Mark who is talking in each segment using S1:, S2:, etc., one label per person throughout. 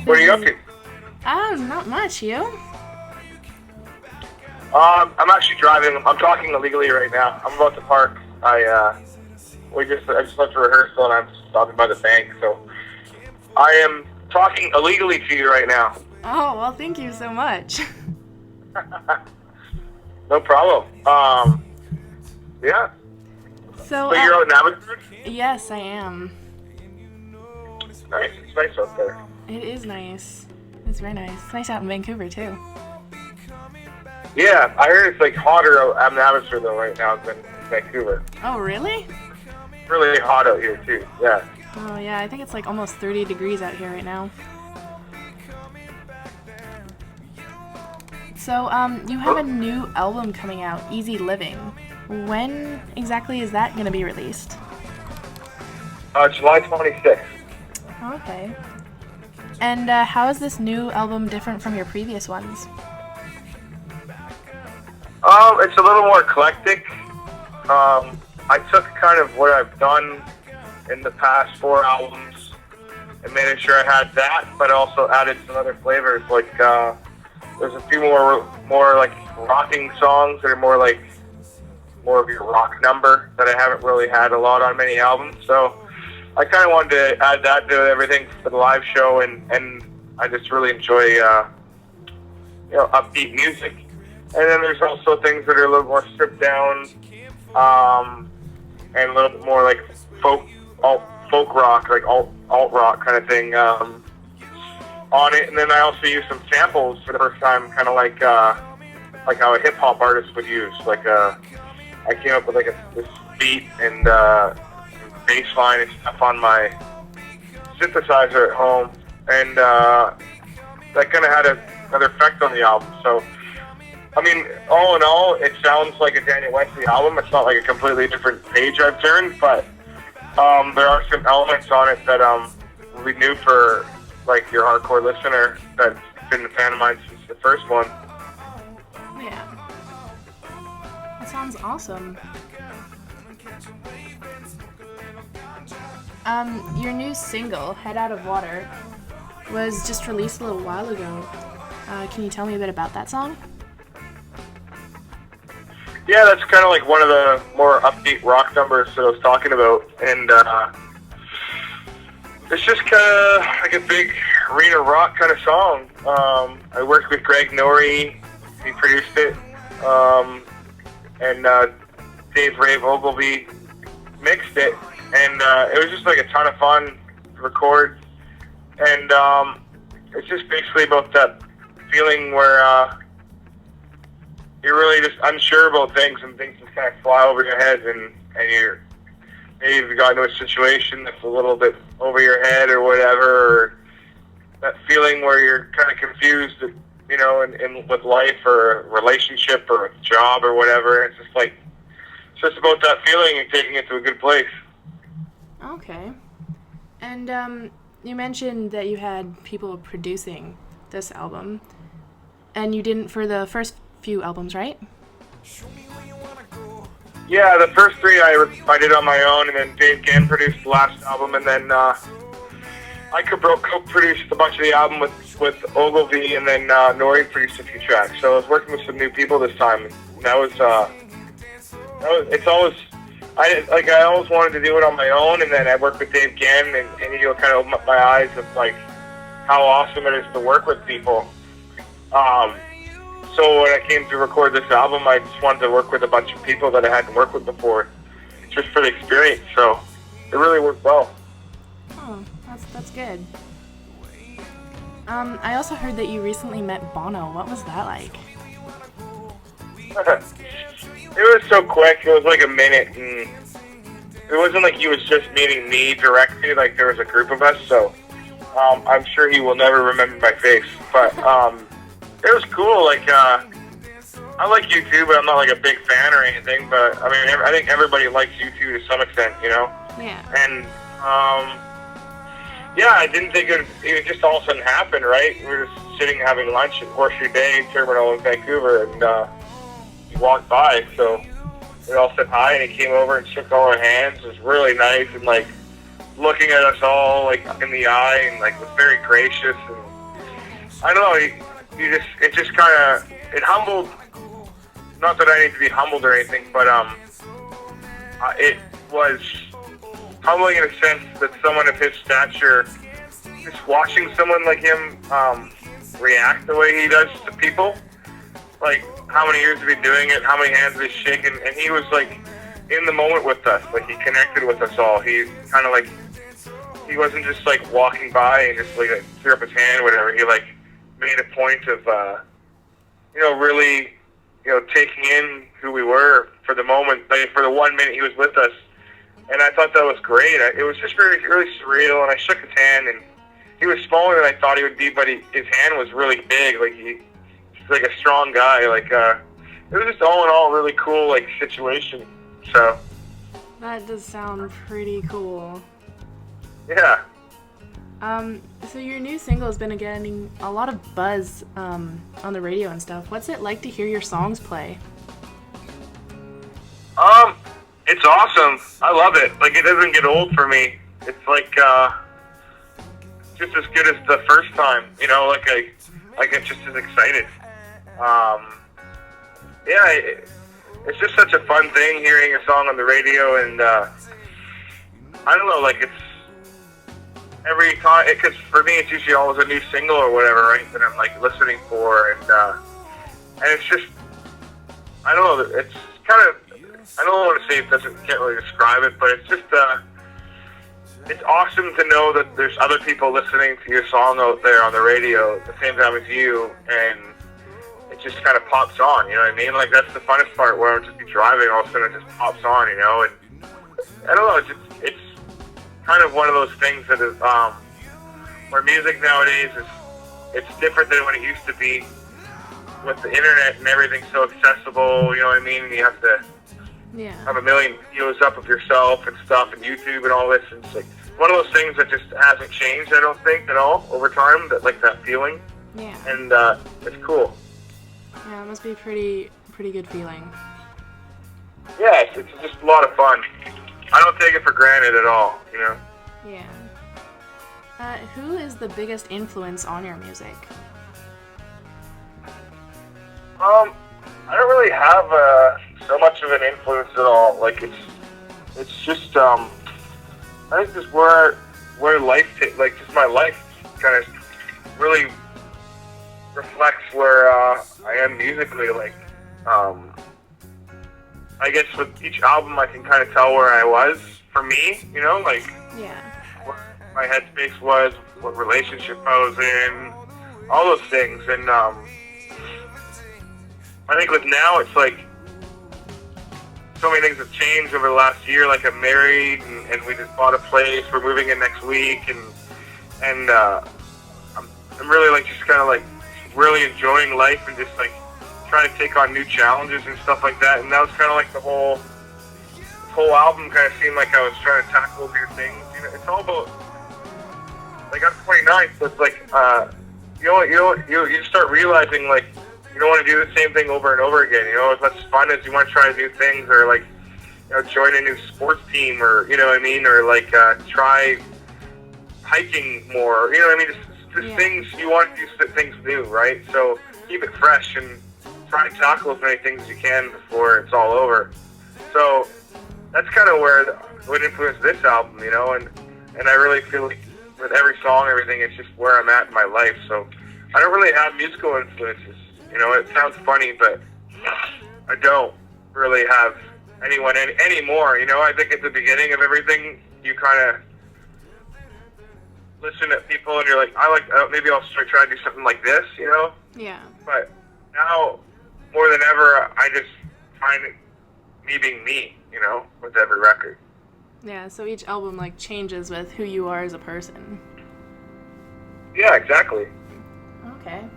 S1: What are you up to?
S2: Not much. You?
S1: I'm actually driving. I'm talking illegally right now. I'm about to park. I just left a rehearsal and I'm stopping by the bank, so I am talking illegally to you right now.
S2: Oh, well, thank you so much.
S1: No problem. Yeah.
S2: So
S1: you're out in Abbotsford?
S2: yes, I am.
S1: Nice. It's nice out there.
S2: It is nice. It's very nice. It's nice out in Vancouver, too.
S1: Yeah, I heard it's like hotter out in Abbotsford though right now than Vancouver.
S2: Oh, really?
S1: It's really hot out here too. Yeah.
S2: Oh, yeah, I think it's like almost 30 degrees out here right now. So, you have a new album coming out, Easy Living. When exactly is that going to be released?
S1: July 26th.
S2: Okay. And how is this new album different from your previous ones?
S1: It's a little more eclectic. I took kind of what I've done in the past 4 albums and made sure I had that, but also added some other flavors. Like there's a few more like rocking songs that are more of your rock number that I haven't really had a lot on many albums. So I kind of wanted to add that to everything for the live show, and I just really enjoy upbeat music. And then there's also things that are a little more stripped down, and a little bit more like folk rock, like alt rock kind of thing on it. And then I also use some samples for the first time, kind of like how a hip hop artist would use. I came up with this beat and bass line and stuff on my synthesizer at home, and that kind of had another effect on the album. So, I mean, all in all, it sounds like a Daniel Wesley album. It's not like a completely different page I've turned, but there are some elements on it that will be new for like your hardcore listener that's been a fan of mine since the first one.
S2: Yeah. That sounds awesome. Your new single, Head Out of Water, was just released a little while ago. Can you tell me a bit about that song?
S1: Yeah, that's kind of like one of the more upbeat rock numbers that I was talking about, and it's just kind of like a big arena rock kind of song. I worked with Greg Norrie, he produced it, and Dave Rave Ogilvy mixed it, and it was just like a ton of fun to record, and it's just basically about that feeling where you're really just unsure about things, and things just kind of fly over your head, and maybe you've got into a situation that's a little bit over your head or whatever, or that feeling where you're kind of confused, in with life or a relationship or a job or whatever. It's just about that feeling and taking it to a good place.
S2: Okay. And you mentioned that you had people producing this album, and you didn't for the first few albums, right?
S1: Yeah, the first 3 I did on my own, and then Dave Gann produced the last album, and then I co-produced a bunch of the album with Ogilvy, and then Norrie produced a few tracks. So I was working with some new people this time. That was it's always I always wanted to do it on my own, and then I worked with Dave Gann, and he kind of opened up my eyes of like how awesome it is to work with people. So when I came to record this album, I just wanted to work with a bunch of people that I hadn't worked with before, just for the experience. So it really worked well.
S2: Oh, that's good. I also heard that you recently met Bono. What was that like?
S1: It was so quick. It was like a minute, and it wasn't like he was just meeting me directly. Like there was a group of us, so I'm sure he will never remember my face. But it was cool. Like I like U2, but I'm not like a big fan or anything. But I mean, I think everybody likes U2 to some extent,
S2: Yeah.
S1: And yeah, I didn't think it just all of a sudden happened, right? We were just sitting having lunch at Horseshoe Day Terminal in Vancouver, and he walked by, so we all said hi, and he came over and shook all our hands. It was really nice, and like looking at us all like in the eye, and like was very gracious, and I don't know. It just kind of it humbled. Not that I need to be humbled or anything, but it was humbling in a sense that someone of his stature, just watching someone like him react the way he does to people, like how many years have he been doing it, how many hands have he shaken, and he was like in the moment with us, like he connected with us all. He kind of like, he wasn't just like walking by and just like threw up his hand or whatever. He like made a point of, really, taking in who we were for the moment, like for the 1 minute he was with us. And I thought that was great. It was just really, really surreal. And I shook his hand, and he was smaller than I thought he would be, but his hand was really big. Like he's like a strong guy. Like it was just all in all a really cool like situation. So
S2: that does sound pretty cool.
S1: Yeah.
S2: So your new single has been getting a lot of buzz on the radio and stuff. What's it like to hear your songs play?
S1: It's awesome. I love it. Like, it doesn't get old for me. It's like just as good as the first time. Like I get just as excited. It's just such a fun thing hearing a song on the radio, and I don't know, like it's every time, because for me it's usually always a new single or whatever, right, that I'm like listening for, and it's just, I don't know, it's kind of, I don't want to say can't really describe it, but it's just, it's awesome to know that there's other people listening to your song out there on the radio at the same time as you, and it just kind of pops on, you know what I mean? Like, that's the funnest part, where I'll just be driving, all of a sudden it just pops on, and I don't know, it's kind of one of those things that is, where music nowadays it's different than what it used to be, with the internet and everything so accessible, you know what I mean? You have to have a million videos up of yourself and stuff, and YouTube and all this, and it's like one of those things that just hasn't changed, I don't think, at all over time, that feeling.
S2: Yeah.
S1: And it's cool.
S2: Yeah, it must be a pretty good feeling.
S1: Yeah, it's just a lot of fun. I don't take it for granted at all,
S2: Yeah. Who is the biggest influence on your music?
S1: I don't really have so much of an influence at all. Like, it's just I think just where life just my life kind of really reflects where I am musically. Like, I guess with each album I can kind of tell where I was for me, like where my headspace was, what relationship I was in, all those things. And I think with now, it's like so many things have changed over the last year. Like, I'm married, and we just bought a place. We're moving in next week, and I'm really like just kind of like really enjoying life and just like trying to take on new challenges and stuff like that. And that was kind of like this whole album kind of seemed like I was trying to tackle new things. It's all about, like, I'm 29, so it's like you start realizing, like, you don't want to do the same thing over and over again. As much fun as you want to try new things, or like, join a new sports team, or what I mean, or like try hiking more. I mean, just things you want to do, things new, right? So keep it fresh and try to tackle as many things as you can before it's all over. So that's kind of what influenced this album, and I really feel like with every song, everything, it's just where I'm at in my life. So I don't really have musical influences. It sounds funny, but I don't really have anyone anymore. I think at the beginning of everything, you kind of listen to people and you're like, maybe I'll try to do something like this,
S2: Yeah.
S1: But now, more than ever, I just find it me being me, with every record.
S2: Yeah, so each album like changes with who you are as a person.
S1: Yeah, exactly.
S2: Okay.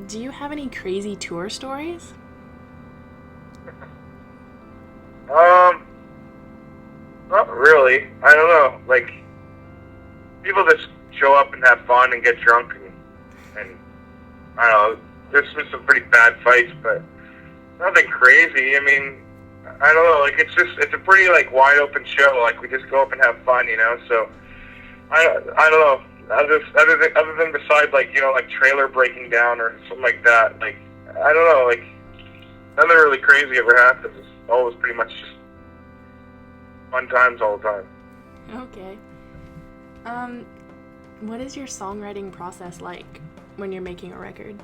S2: Do you have any crazy tour stories?
S1: Not really. I don't know. Like, people just show up and have fun and get drunk, and I don't know. There's been some pretty bad fights, but nothing crazy. I mean, I don't know. Like, it's a pretty like wide open show. Like, we just go up and have fun, So I don't know. other than besides like like trailer breaking down or something like that, like I don't know, like nothing really crazy ever happens. It's always pretty much just fun times all the time.
S2: Okay. What is your songwriting process like when you're making a record?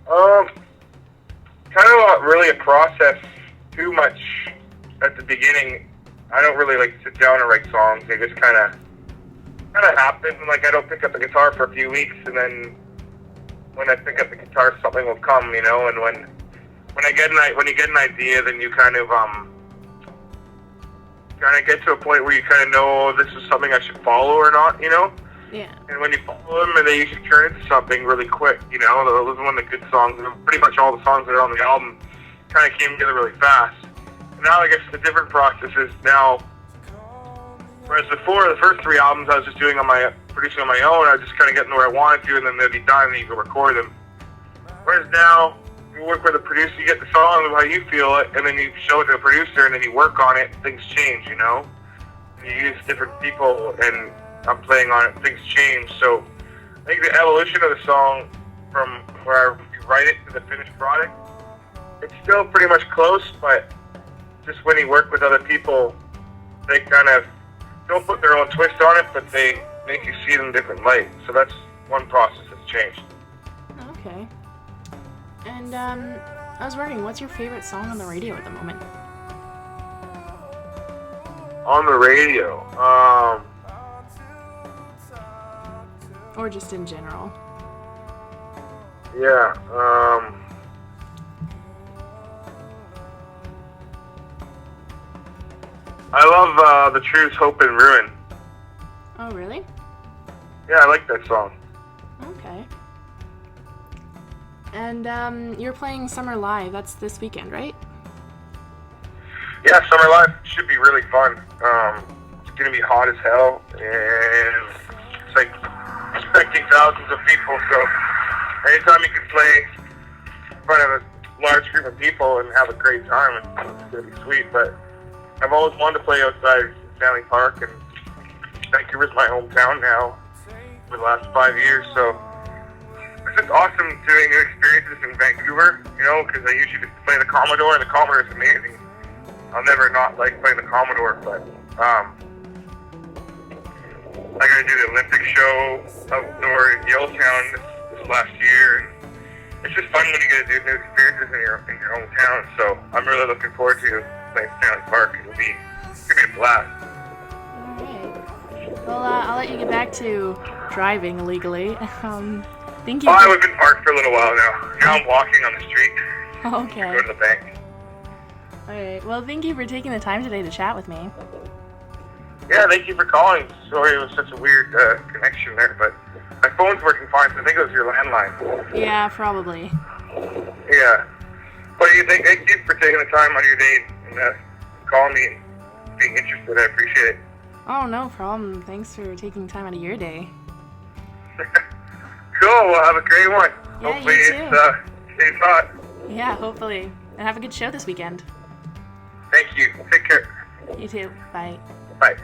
S1: Kind of not really a process too much at the beginning. I don't really like sit down and write songs. They just kind of happen. Like I don't pick up the guitar for a few weeks, and then when I pick up the guitar, something will come, And when you get an idea, then you kind of get to a point where you kind of know this is something I should follow or not,
S2: Yeah. And
S1: when you follow them, and they usually turn into something really quick, Those are one of the good songs, and pretty much all the songs that are on the album kind of came together really fast. Now I guess the different process is now, whereas before, the first 3 albums I was just producing on my own, I was just kind of getting where I wanted to, and then they'd be done, and then you go record them. Whereas now, you work with a producer, you get the song how you feel it, and then you show it to a producer, and then you work on it, and things change, You use different people, and I'm playing on it, things change. So I think the evolution of the song from where you write it to the finished product, it's still pretty much close, but just when you work with other people, they kind of don't put their own twist on it, but they make you see it in a different light. So that's one process that's changed.
S2: Okay. And I was wondering, what's your favorite song on the radio at the moment?
S1: On the radio,
S2: or just in general?
S1: Yeah. I love The Truth, Hope, and Ruin.
S2: Oh, really?
S1: Yeah, I like that song.
S2: Okay. And you're playing Summer Live. That's this weekend, right?
S1: Yeah, Summer Live should be really fun. It's going to be hot as hell, and it's like expecting thousands of people, so anytime you can play in front of a large group of people and have a great time, it's going to be sweet. But I've always wanted to play outside Stanley Park, and Vancouver's my hometown now for the last 5 years, so it's just awesome doing new experiences in Vancouver, because I usually just play the Commodore, and the Commodore is amazing. I'll never not like playing the Commodore, but I got to do the Olympic show outdoor in Yellowtown this last year, and it's just fun when you get to do new experiences in your hometown. So I'm really looking forward to playing Stanley Park. It'll be a blast.
S2: All right. Well, I'll let you get back to driving legally. Thank you.
S1: I was in park for a little while now. Now I'm walking on the street.
S2: Okay.
S1: To go to the bank.
S2: All right. Well, thank you for taking the time today to chat with me.
S1: Yeah, thank you for calling. Sorry it was such a weird connection there, but my phone's working fine, so I think it was your landline.
S2: Yeah, probably.
S1: Yeah. What do you think? Thank you for taking the time out of your day and calling me and being interested. I appreciate it.
S2: Oh, no problem. Thanks for taking time out of your day.
S1: Cool. Well, have a great one.
S2: Yeah,
S1: hopefully
S2: you too.
S1: It stays hot.
S2: Yeah, hopefully. And have a good show this weekend.
S1: Thank you. Take care.
S2: You too. Bye.
S1: Bye.